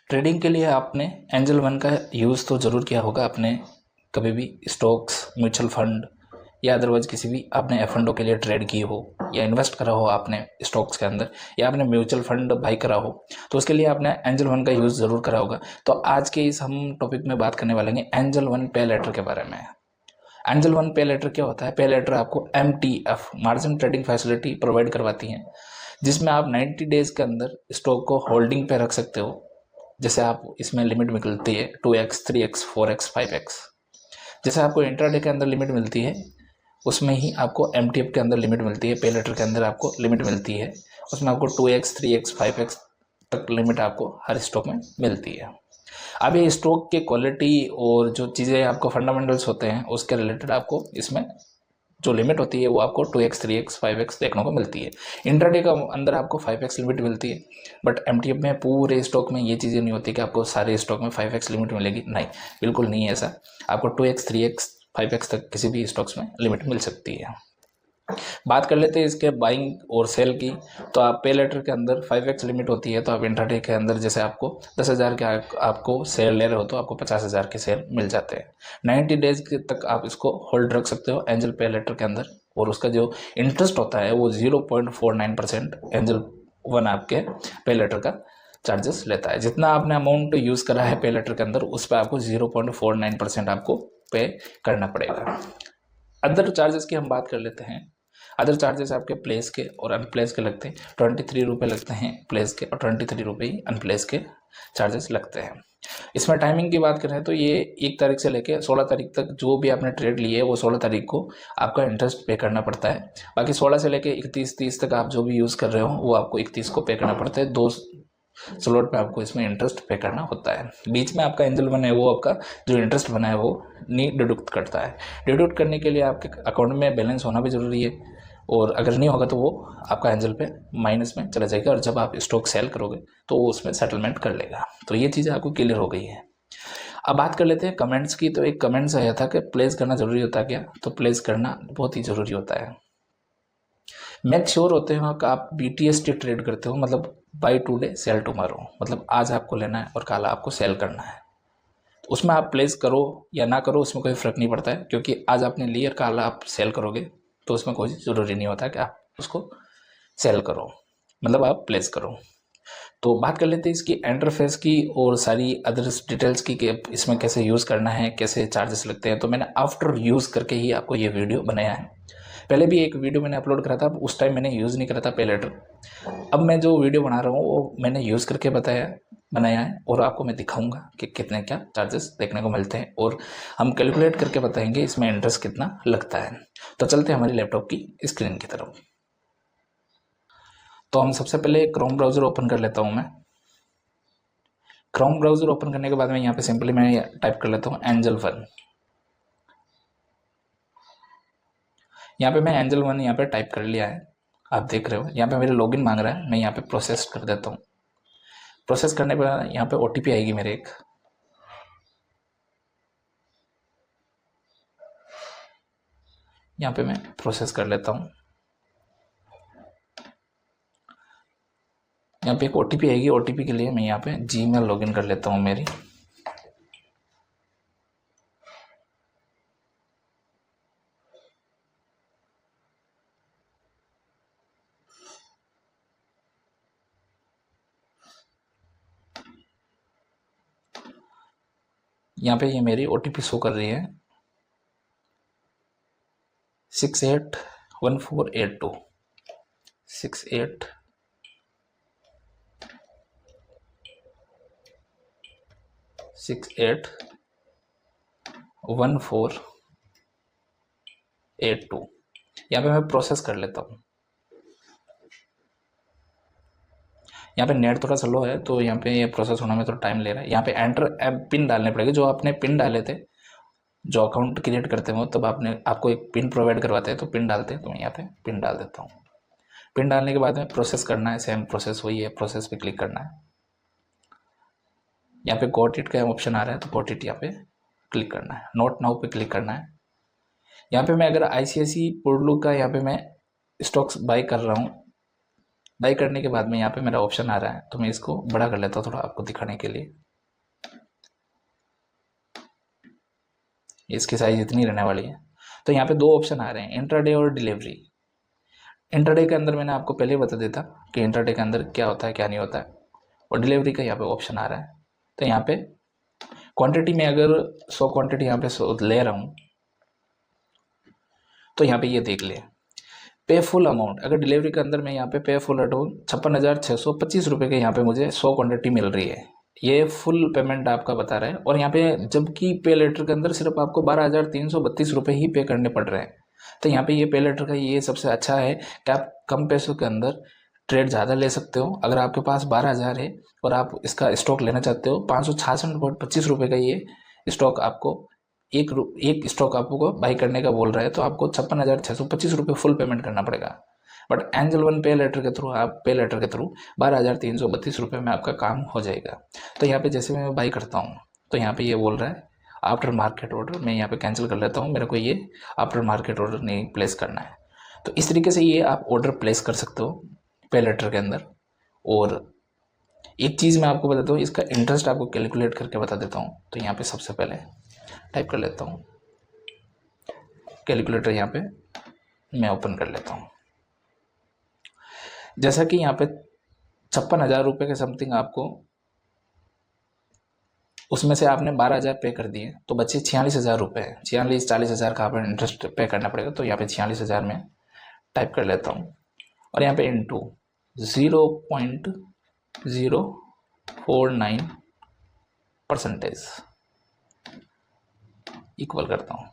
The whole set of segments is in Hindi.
ट्रेडिंग के लिए आपने एंजल वन का यूज़ तो ज़रूर किया होगा। आपने कभी भी स्टॉक्स, म्यूचुअल फंड या अदरवाइज किसी भी आपने एफ एंड ओ के लिए ट्रेड की हो या इन्वेस्ट करा हो आपने स्टॉक्स के अंदर, या आपने म्यूचुअल फंड बाई करा हो, तो उसके लिए आपने एंजल वन का यूज़ ज़रूर करा होगा। तो आज के इस हम टॉपिक में बात करने वाले हैं एंजल वन पे लेटर के बारे में। एंजल वन पे लेटर क्या होता है? पे लेटर आपको MTF, margin trading facility, provide करवाती हैं, जिसमें आप 90 डेज़ के अंदर स्टॉक को होल्डिंग पे रख सकते हो। जैसे आप इसमें लिमिट मिलती है 2x, 3x, 4x, 5x। जैसे आपको इंट्राडे के अंदर लिमिट मिलती है, उसमें ही आपको MTF के अंदर लिमिट मिलती है, पे लेटर के अंदर आपको लिमिट मिलती है, उसमें आपको 2x, 3x, 5x तक लिमिट आपको हर स्टॉक में मिलती है। अब ये स्टॉक की क्वालिटी और जो चीज़ें आपको फंडामेंटल्स होते हैं उसके रिलेटेड आपको इसमें जो लिमिट होती है वो आपको 2x, 3x, 5x देखने को मिलती है। इंट्राडे का अंदर आपको 5x लिमिट मिलती है, बट MTF में पूरे स्टॉक में ये चीज़ें नहीं होती कि आपको सारे स्टॉक में 5x लिमिट मिलेगी। नहीं, बिल्कुल नहीं है ऐसा। आपको 2x, 3x, 5x तक किसी भी स्टॉक्स में लिमिट मिल सकती है। बात कर लेते हैं इसके बाइंग और सेल की। तो आप पे लेटर के अंदर 5x लिमिट होती है, तो आप इंट्राडे के अंदर जैसे आपको 10,000 के आपको शेयर ले रहे हो तो आपको 50,000 के शेयर मिल जाते हैं। 90 डेज तक आप इसको होल्ड रख सकते हो एंजल पे लेटर के अंदर, और उसका जो इंटरेस्ट होता है वो 0.49% एंजल वन आपके पे लेटर का चार्जेस लेता है। जितना आपने अमाउंट यूज़ करा है पे लेटर के अंदर उस पर आपको 0.49% आपको पे करना पड़ेगा। अदर चार्जेस की हम बात कर लेते हैं। अदर चार्जेस आपके प्लेस के और अनप्लेस के लगते हैं। 23 रुपये लगते हैं प्लेस के और 23 रुपये ही अनप्लेस के चार्जेस लगते हैं। इसमें टाइमिंग की बात करें तो ये 1 तारीख से लेकर 16 तारीख तक जो भी आपने ट्रेड लिए है वो 16 तारीख को आपका इंटरेस्ट पे करना पड़ता है। बाकी 16 से लेकर 31-30 तक आप जो भी यूज़ कर रहे हो वो आपको 31 को पे करना पड़ता है। 2 स्लॉट पे आपको इसमें इंटरेस्ट पे करना होता है। बीच में आपका एंजल वन है वो आपका जो इंटरेस्ट बना है वो नहीं डिडक्ट करता है। डिडक्ट करने के लिए आपके अकाउंट में बैलेंस होना भी ज़रूरी है, और अगर नहीं होगा तो वो आपका एंजल पे माइनस में चला जाएगा, और जब आप स्टॉक सेल करोगे तो वो उसमें सेटलमेंट कर लेगा। तो ये चीज़ें आपको क्लियर हो गई है। अब बात कर लेते हैं कमेंट्स की। तो एक कमेंट्स आया था कि प्लेस करना ज़रूरी होता है क्या? तो प्लेस करना बहुत ही ज़रूरी होता है। मेक श्योर होते हो कि आप BTST ट्रेड करते हो, मतलब बाई टुडे सेल टुमारो, मतलब आज आपको लेना है और कल आपको सेल करना है। तो उसमें आप प्लेस करो या ना करो उसमें कोई फ़र्क नहीं पड़ता है, क्योंकि आज आपने लिया कल आप सेल करोगे तो उसमें कोई ज़रूरी नहीं होता कि आप उसको सेल करो, मतलब आप प्लेस करो। तो बात कर लेते हैं इसकी इंटरफेस की और सारी अदर डिटेल्स की कि इसमें कैसे यूज़ करना है, कैसे चार्जेस लगते हैं। तो मैंने आफ्टर यूज़ करके ही आपको ये वीडियो बनाया है। पहले भी एक वीडियो मैंने अपलोड करा था, उस टाइम मैंने यूज़ नहीं करा था पे लेटर। अब मैं जो वीडियो बना रहा हूँ वो मैंने यूज़ करके बनाया है, और आपको मैं दिखाऊंगा कि कितने क्या चार्जेस देखने को मिलते हैं, और हम कैलकुलेट करके बताएंगे इसमें इंटरेस्ट कितना लगता है। तो चलते हैं हमारी लैपटॉप की स्क्रीन की तरफ। तो हम सबसे पहले क्रोम ब्राउज़र ओपन कर लेता हूँ मैं। क्रोम ब्राउज़र ओपन करने के बाद में यहाँ पे सिंपली मैं टाइप कर लेता हूँ एंजल वन। यहाँ पे मैं एंजल वन यहाँ पे टाइप कर लिया है, आप देख रहे हो। यहाँ पे मेरे लॉगिन मांग रहा है, मैं यहाँ पे प्रोसेस कर देता हूँ। प्रोसेस करने पर यहाँ पे OTP आएगी मेरे एक। यहाँ पे मैं प्रोसेस कर लेता हूँ। यहाँ पे एक OTP आएगी, OTP के लिए मैं यहाँ पे Gmail लॉगिन कर लेता हूँ मेरी। यहाँ पे ये मेरी OTP शो कर रही है 681482 681482। यहाँ पे मैं प्रोसेस कर लेता हूँ। यहाँ पे नेट थोड़ा स्लो है तो यहाँ पे ये प्रोसेस होने में थोड़ा टाइम ले रहा है। यहाँ पे एंटर पिन डालने पड़ेगा, जो आपने पिन डाले थे जो अकाउंट क्रिएट करते हो तब आपको एक पिन प्रोवाइड करवाते हैं, तो पिन डालते हैं। तो मैं यहाँ पे पिन डाल देता हूँ। पिन डालने के बाद में प्रोसेस करना है, सेम प्रोसेस वही है, प्रोसेस पे क्लिक करना है। यहाँ पे गॉट इट का ऑप्शन आ रहा है तो गॉट इट यहाँ पे क्लिक करना है। नोट नाउ पे क्लिक करना है। यहाँ पे मैं अगर ICICI पोर्टल का यहाँ पे मैं स्टॉक्स बाई कर रहा हूँ बाई करने के बाद में यहाँ पे मेरा ऑप्शन आ रहा है, तो मैं इसको बड़ा कर लेता हूँ थोड़ा आपको दिखाने के लिए। इसकी साइज इतनी रहने वाली है। तो यहाँ पे दो ऑप्शन आ रहे हैं, इंट्राडे और डिलीवरी। इंट्राडे के अंदर मैंने आपको पहले बता देता कि इंट्राडे के अंदर क्या होता है क्या नहीं होता है, और डिलीवरी का यहाँ पे ऑप्शन आ रहा है। तो यहाँ पे क्वांटिटी में अगर 100 क्वांटिटी यहाँ पे 100 ले रहा हूँ, तो यहाँ पे ये देख ले पे फुल अमाउंट। अगर डिलीवरी के अंदर मैं यहाँ पे पे फुल अमाउंट 56,625 रुपये के यहाँ पे मुझे 100 क्वांटिटी मिल रही है, ये फुल पेमेंट आपका बता रहा है। और यहाँ पे जबकि पे लेटर के अंदर सिर्फ आपको 12,332 रुपये ही पे करने पड़ रहे हैं। तो यहाँ पे ये पे लेटर का ये सबसे अच्छा है कि आप कम पैसों के अंदर ट्रेड ज़्यादा ले सकते हो। अगर आपके पास 12,000 है और आप इसका स्टॉक लेना चाहते हो, 566.25 रुपये का ये स्टॉक आपको एक स्टॉक आपको बाई करने का बोल रहा है, तो आपको 56,625 रुपये फुल पेमेंट करना पड़ेगा। बट एंजल वन पे लेटर के थ्रू 12,332 रुपये में आपका काम हो जाएगा। तो यहाँ पे जैसे मैं बाई करता हूँ, तो यहाँ पे ये बोल रहा है आफ्टर मार्केट ऑर्डर, मैं यहाँ पे कैंसिल कर लेता हूँ, मेरे को ये आफ्टर मार्केट ऑर्डर नहीं प्लेस करना है। तो इस तरीके से ये आप ऑर्डर प्लेस कर सकते हो पे लेटर के अंदर। और एक चीज़ मैं आपको बताता हूँ, इसका इंटरेस्ट आपको कैलकुलेट करके बता देता हूँ। तो यहाँ पे सबसे पहले टाइप कर लेता हूँ, कैलकुलेटर यहाँ पे मैं ओपन कर लेता हूँ। जैसा कि यहाँ पे 56,000 रुपये के समथिंग आपको, उसमें से आपने 12,000 पे कर दिए, तो बचे 46,000 रुपये। 40,000 का आपको इंटरेस्ट पे करना पड़ेगा। तो यहाँ पे 46,000 में टाइप कर लेता हूँ, और यहाँ पे इंटू 0.049% इक्वल करता हूँ।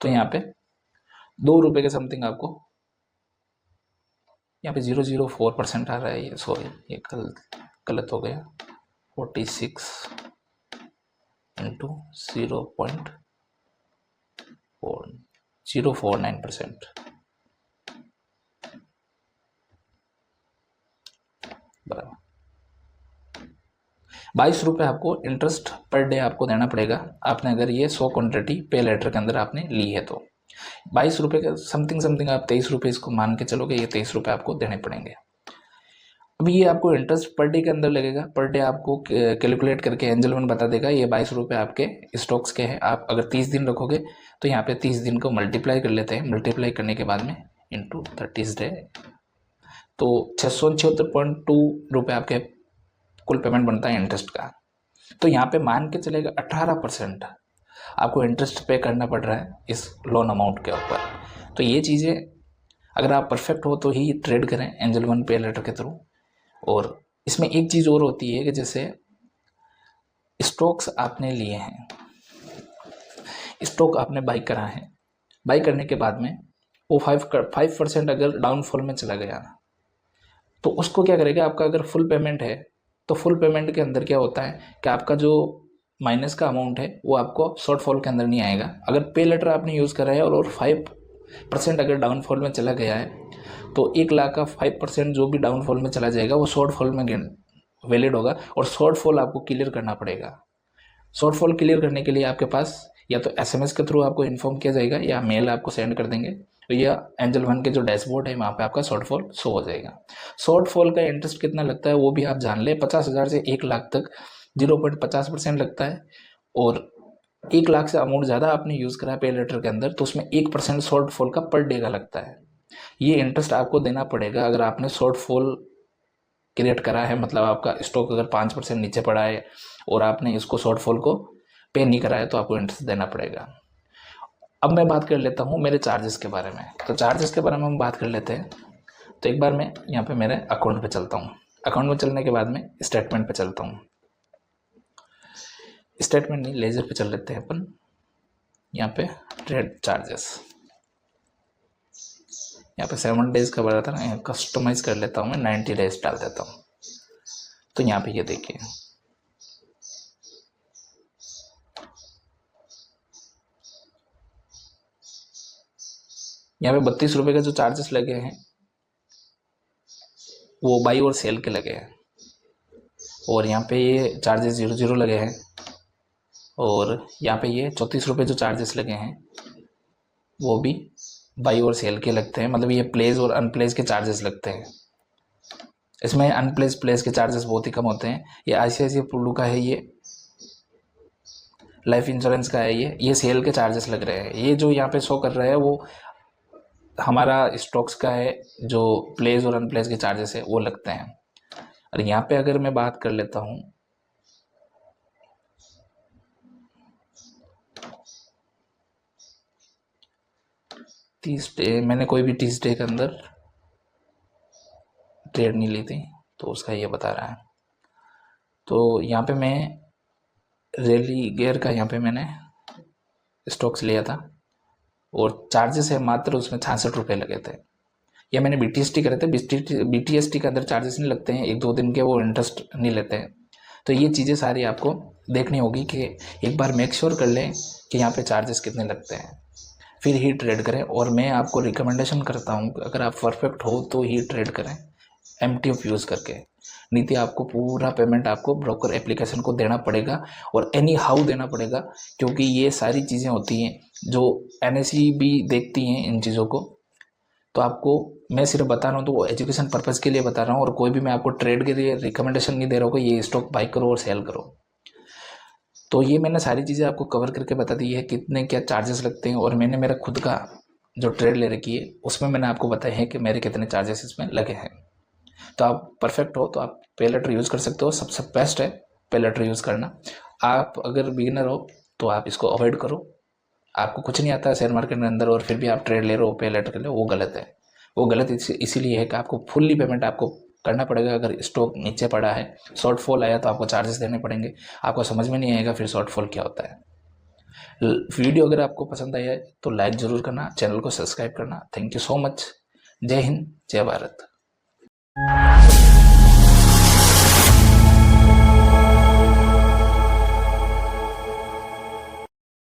तो यहाँ पे 2 रुपये के समथिंग आपको यहाँ पे 0.04% आ रहा है। ये सॉरी, ये गलत हो गया। 46 इंटू 0.049% बराबर 22 रुपये आपको इंटरेस्ट पर डे आपको देना पड़ेगा। आपने अगर ये 100 क्वान्टिटी पे लेटर के अंदर आपने ली है, तो 22 रुपये का समथिंग आप 23 रुपये इसको मान के चलोगे, ये 23 रुपये आपको देने पड़ेंगे। अब ये आपको इंटरेस्ट पर डे के अंदर लगेगा। पर डे आपको कैलकुलेट करके एंजल वन बता देगा। ये 22 रुपये आपके स्टॉक्स के हैं। आप अगर 30 दिन रखोगे, तो यहाँ पे 30 दिन को मल्टीप्लाई कर लेते हैं। मल्टीप्लाई करने के बाद में इंटू 30 डे, तो 676.2 रुपये आपके कुल पेमेंट बनता है इंटरेस्ट का। तो यहाँ पे मान के चलेगा 18% आपको इंटरेस्ट पे करना पड़ रहा है इस लोन अमाउंट के ऊपर। तो ये चीज़ें अगर आप परफेक्ट हो तो ही ट्रेड करें एंजल वन पे लेटर के थ्रू। और इसमें एक चीज़ और होती है कि जैसे स्टॉक्स आपने लिए हैं, स्टॉक आपने बाई करा है, बाई करने के बाद में वो 5% अगर डाउनफॉल में चला गया, तो उसको क्या करेगा, आपका अगर फुल पेमेंट है तो फुल पेमेंट के अंदर क्या होता है कि आपका जो माइनस का अमाउंट है वो आपको शॉर्टफॉल के अंदर नहीं आएगा। अगर पे लेटर आपने यूज़ करा है और 5% अगर डाउनफॉल में चला गया है, तो 1,00,000 का 5% जो भी डाउनफॉल में चला जाएगा वो शॉर्टफॉल में वैलिड होगा। और शॉर्टफॉल आपको क्लियर करना पड़ेगा। शॉर्टफॉल क्लियर करने के लिए आपके पास या तो SMS के थ्रू आपको इन्फॉर्म किया जाएगा या मेल आपको सेंड कर देंगे, तो या एंजल वन के जो डैशबोर्ड है वहाँ पे आपका शॉर्टफॉल शो हो जाएगा। शॉर्टफॉल का इंटरेस्ट कितना लगता है वो भी आप जान ले। 50,000 से 1,00,000 तक 0.50% लगता है। और 1,00,000 से अमाउंट ज़्यादा आपने यूज़ करा पे लेटर के अंदर, तो उसमें 1% शॉर्टफॉल का पर डे का लगता है। ये इंटरेस्ट आपको देना पड़ेगा अगर आपने शॉर्टफॉल क्रिएट करा है, मतलब आपका स्टॉक अगर 5% नीचे पड़ा है और आपने इसको शॉर्टफॉल को पे नहीं करा है, तो आपको इंटरेस्ट देना पड़ेगा। अब मैं बात कर लेता हूँ मेरे चार्जेस के बारे में। तो चार्जेस के बारे में हम बात कर लेते हैं। तो एक बार मैं यहाँ पे मेरे अकाउंट पे चलता हूँ। अकाउंट में चलने के बाद में स्टेटमेंट पे चलता हूँ। स्टेटमेंट नहीं, लेजर पे चल लेते हैं अपन। यहाँ पे ट्रेड चार्जेस, यहाँ पे 7 डेज का बता था ना, कस्टमाइज कर लेता हूँ मैं, 90 डेज डाल देता हूँ। तो यहाँ पे ये देखिए, यहाँ पे 32 रुपये का जो चार्जेस लगे हैं वो बाई और सेल के लगे हैं। और यहाँ पे ये चार्जेस 0 लगे हैं। और यहाँ पे ये 34 रुपये जो चार्जेस लगे हैं वो भी बाई और सेल के लगते हैं। मतलब ये प्लेस और अनप्लेस के चार्जेस लगते हैं। इसमें अनप्लेस प्लेस के चार्जेस बहुत ही कम होते हैं। ये ICICI प्रू का है, ये लाइफ इंश्योरेंस का है, ये सेल के चार्जेस लग रहे हैं। ये जो यहाँ पे शो कर रहा है वो हमारा स्टॉक्स का है, जो प्लेस और अनप्लेस के चार्जेस है वो लगते हैं। और यहाँ पे अगर मैं बात कर लेता हूँ, मैंने कोई भी 30 डे के अंदर ट्रेड नहीं ली थी, तो उसका ये बता रहा है। तो यहाँ पे मैं रैली गेयर का यहाँ पे मैंने स्टॉक्स लिया था और चार्जेस है मात्र उसमें 66 रुपये लगे थे। या मैंने BTST करे थे, BTST के अंदर चार्जेस नहीं लगते हैं, 1-2 दिन के वो इंटरेस्ट नहीं लेते हैं। तो ये चीज़ें सारी आपको देखनी होगी कि एक बार मेक श्योर कर लें कि यहाँ पे चार्जेस कितने लगते हैं, फिर ही ट्रेड करें। और मैं आपको रिकमेंडेशन करता हूँ अगर आप परफेक्ट हो तो ही ट्रेड करें MTF यूज़ करके। नहीं तो आपको पूरा पेमेंट आपको ब्रोकर एप्लीकेशन को देना पड़ेगा और एनी हाउ देना पड़ेगा, क्योंकि ये सारी चीज़ें होती हैं जो NSE भी देखती हैं इन चीज़ों को। तो आपको मैं सिर्फ बता रहा हूँ, तो वो एजुकेशन पर्पज़ के लिए बता रहा हूँ, और कोई भी मैं आपको ट्रेड के लिए रिकमेंडेशन नहीं दे रहा हूँ कि ये स्टॉक बाई करो और सेल करो। तो ये मैंने सारी चीज़ें आपको कवर करके बता दी है, कितने क्या चार्जेस लगते हैं। और मैंने मेरा खुद का जो ट्रेड ले रखी है उसमें मैंने आपको बताया है कि मेरे कितने चार्जेस इसमें लगे हैं। तो आप परफेक्ट हो तो आप पे लेटर यूज़ कर सकते हो, सबसे बेस्ट है पे लेटर यूज़ करना। आप अगर बिगिनर हो तो आप इसको अवॉइड करो, आपको कुछ नहीं आता है शेयर मार्केट के अंदर और फिर भी आप ट्रेड ले रहे हो पे लेटर के लिए, वो गलत है। वो गलत इसीलिए है कि आपको फुल्ली पेमेंट आपको करना पड़ेगा। अगर स्टॉक नीचे पड़ा है, शॉर्टफॉल आया, तो आपको चार्जेस देने पड़ेंगे। आपको समझ में नहीं आएगा फिर शॉर्टफॉल क्या होता है। वीडियो अगर आपको पसंद आया है तो लाइक ज़रूर करना, चैनल को सब्सक्राइब करना। Thank you so much. जय हिंद, जय भारत।